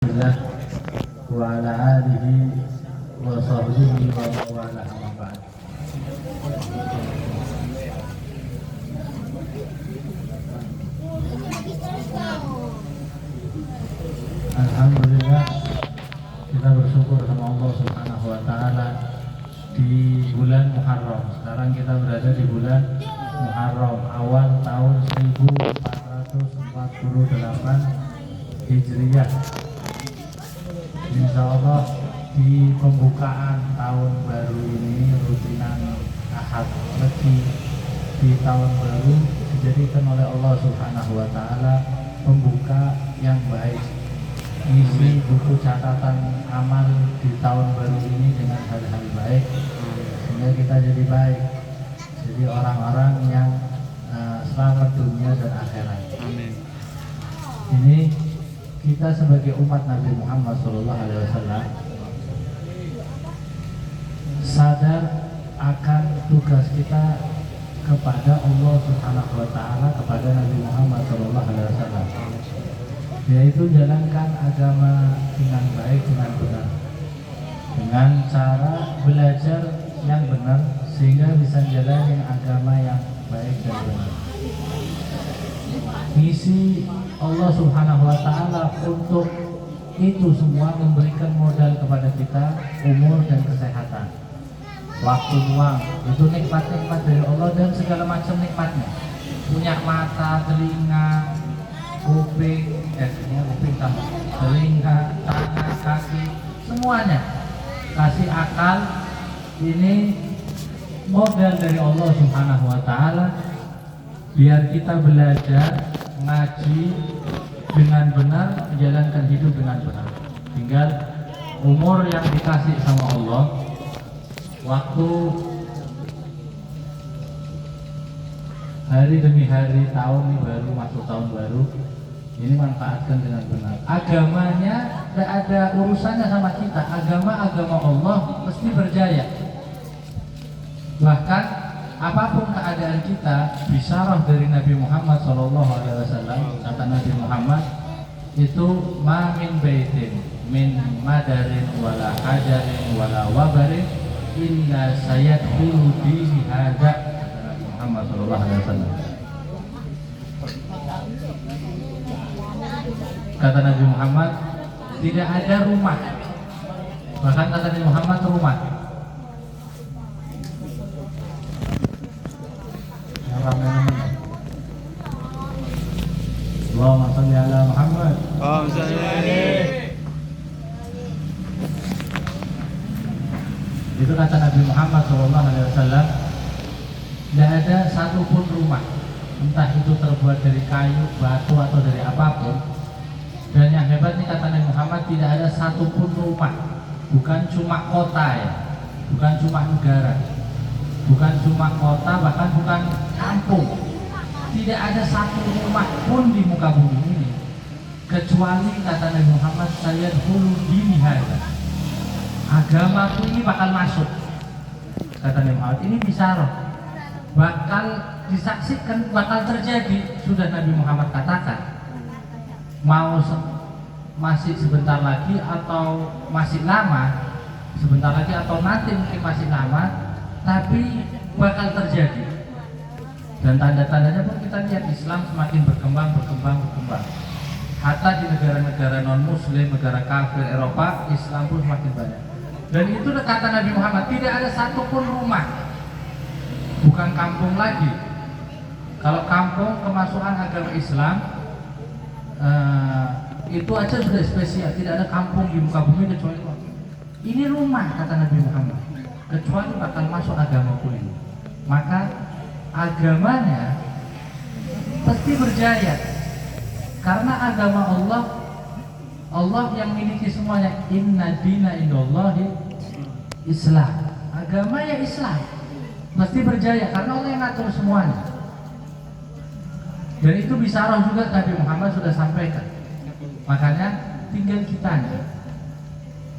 Alhamdulillah wa ala alihi wa sahbihi wa mawala amma ba'd. Alhamdulillah, kita bersyukur sama Allah Subhanahu wa taala di bulan Muharram. Sekarang kita berada di bulan Muharram awal tahun 1448 Hijriah. Insya Allah di pembukaan tahun baru ini, rutinan Ahad Legi di tahun baru dijadikan oleh Allah Subhanahu wa taala pembuka yang baik, isi buku catatan amal di tahun baru ini dengan hal-hal baik sehingga kita jadi baik, jadi orang-orang yang selamat dunia dan akhirat. Amin. Ini kita sebagai umat Nabi Muhammad SAW sadar akan tugas kita kepada Allah Subhanahu wa taala, kepada Nabi Muhammad SAW, yaitu jalankan agama dengan baik, dengan benar, dengan cara belajar yang benar sehingga bisa jalanin agama yang baik dan benar. Misi Allah Subhanahu wa taala untuk itu semua memberikan modal kepada kita umur dan kesehatan, waktu luang, itu nikmat-nikmat dari Allah dan segala macam nikmatnya. Punya mata, telinga, kuping, telinga, tangan, kaki, semuanya. Kasih akal, ini modal dari Allah Subhanahu wa taala biar kita belajar ngaji dengan benar, menjalankan hidup dengan benar. Tinggal umur yang dikasih sama Allah, waktu hari demi hari, tahun ini baru masuk tahun baru, ini manfaatkan dengan benar. Agamanya tidak ada urusannya sama kita. Agama Allah mesti berjaya. Bahkan apapun keadaan kita, bisyarah dari Nabi Muhammad SAW, kata Nabi Muhammad itu ma min baitin min madarin wala hajarin wala wabarin illa sayadkhulu bihi hadza, kata Nabi Muhammad SAW. Kata Nabi Muhammad, tidak ada rumah, bahkan kata Nabi Muhammad rumah Allahumma sholli ala Muhammad. Itu kata Nabi Muhammad SAW, tidak ada satupun rumah, entah itu terbuat dari kayu, batu atau dari apapun. Dan yang hebat nih kata Nabi Muhammad, tidak ada satupun rumah, bukan cuma kota ya, bukan cuma negara, bukan cuma kota, bahkan bukan kampung. Tidak ada satu rumah pun di muka bumi ini kecuali kata Nabi Muhammad, sayadkhulu bihi hadza, agamaku ini bakal masuk. Kata Nabi Muhammad, ini bisyarah, bakal disaksikan, bakal terjadi. Sudah Nabi Muhammad katakan, mau masih sebentar lagi atau masih lama, sebentar lagi atau nanti mungkin masih lama, tapi bakal terjadi. Dan tanda-tandanya pun kita lihat, Islam semakin berkembang. Hatta di negara-negara non-muslim, negara kafir Eropa, Islam pun semakin banyak. Dan itu kata Nabi Muhammad, tidak ada satupun rumah, bukan kampung lagi. Kalau kampung kemasukan agama Islam, itu aja sudah spesial. Tidak ada kampung di muka bumi kecuali ini rumah, kata Nabi Muhammad, kecuali bakal masuk agama ini. Maka agamanya pasti berjaya, karena agama Allah yang miliki semuanya. Inna dina indallahi Islam, agama ya Islam pasti berjaya karena Allah yang ngatur semuanya. Dan itu bisyarah juga Nabi Muhammad sudah sampaikan. Makanya tinggal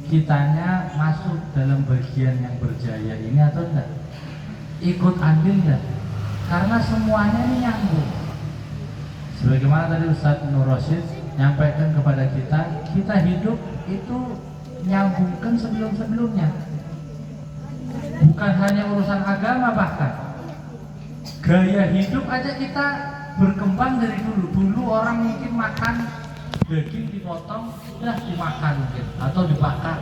kitanya masuk dalam bagian yang berjaya ini atau enggak, ikut andil enggak, karena semuanya ini nyambung. Sebagaimana tadi Ustaz Nur Rasyid nyampaikan kepada kita, kita hidup itu nyambungkan sebelum-sebelumnya. Bukan hanya urusan agama, bahkan gaya hidup aja kita berkembang dari dulu. Dulu orang mungkin makan daging dipotong, sudah dimakan mungkin, atau dibakar.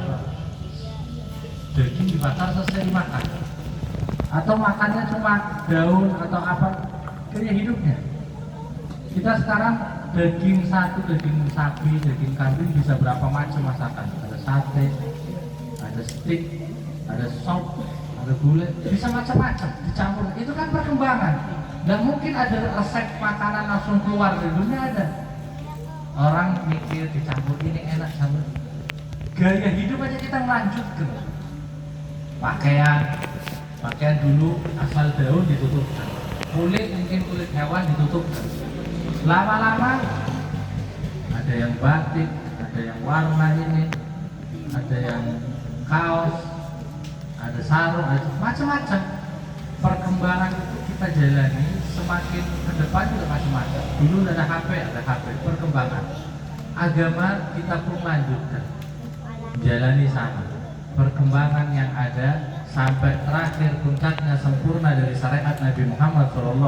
Daging dibakar selesai dimakan. Atau makannya cuma daun atau apa, gaya hidupnya. Kita sekarang daging satu, daging sapi, daging kambing bisa berapa macam masakan. Ada sate, ada steak, ada sop, ada gulai, bisa macam-macam dicampur. Itu kan perkembangan. Dan mungkin ada resep makanan langsung keluar dari dunia, ada. Orang mikir dicampur ini enak campur. Gaya hidup aja kita melanjutkan. Pakaian dulu asal daun ditutupkan. Kulit mungkin kulit hewan ditutupkan. Lama-lama ada yang batik, ada yang warna ini, ada yang kaos, ada sarung, ada macam-macam. Perkembangan itu kita jalani, semakin ke depan juga macam-macam. Dulu ada HP, perkembangan. Agama kita pun lanjutkan, jalani sama. Perkembangan yang ada sampai terakhir puncaknya sempurna dari syariat Nabi Muhammad SAW.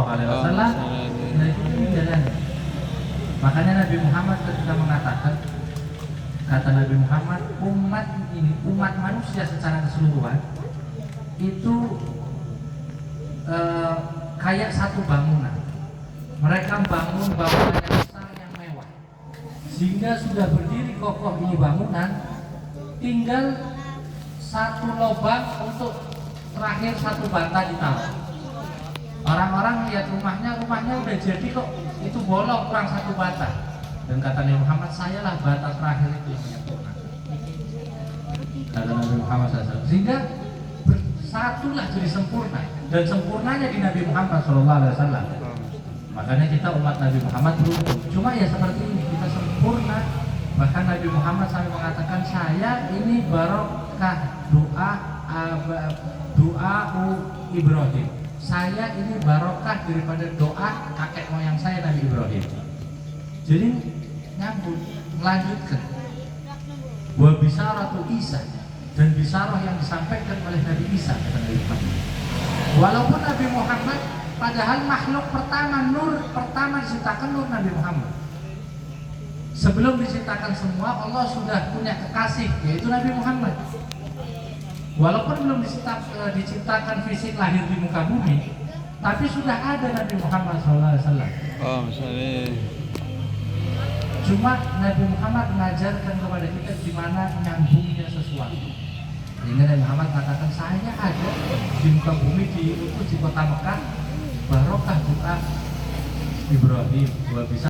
Nah itu dijalani. Makanya Nabi Muhammad ketika mengatakan, kata Nabi Muhammad, umat manusia secara keseluruhan itu kayak satu bangunan. Mereka bangun bangunan yang besar yang mewah, sehingga sudah berdiri kokoh ini bangunan, tinggal satu lubang untuk terakhir satu bata ditaruh. Orang-orang lihat rumahnya udah jadi kok, itu bolong kurang satu bata. Dan kata Nabi Muhammad, sayalah bata terakhir itu yang menyempurnakan. Kata Nabi Muhammad SAW. Sehingga bersatulah jadi sempurna. Dan sempurnanya di Nabi Muhammad SAW. Makanya kita umat Nabi Muhammad beruntung. Cuma ya seperti ini, kita sempurna. Bahkan Nabi Muhammad sampai mengatakan, saya ini barokah doa Ibrahim. Saya ini barokah daripada doa kakek moyang saya Nabi Ibrahim. Jadi nyambung, melanjutkan. Wa bisaratu Isa, dan bisarah yang disampaikan oleh Nabi Isa kata Nabi Muhammad. Walaupun Nabi Muhammad padahal makhluk pertama, nur pertama diciptakan nur Nabi Muhammad. Sebelum diciptakan semua, Allah sudah punya kekasih, yaitu Nabi Muhammad. Walaupun belum diciptakan fisik lahir di muka bumi, tapi sudah ada Nabi Muhammad SAW. Oh, misalnya. Cuma Nabi Muhammad mengajarkan kepada kita di mana nyambungnya sesuatu. Sehingga Nabi Muhammad katakan, saya ada di muka bumi di kota Mekah, barokah doa Ibrahim. Gua bisa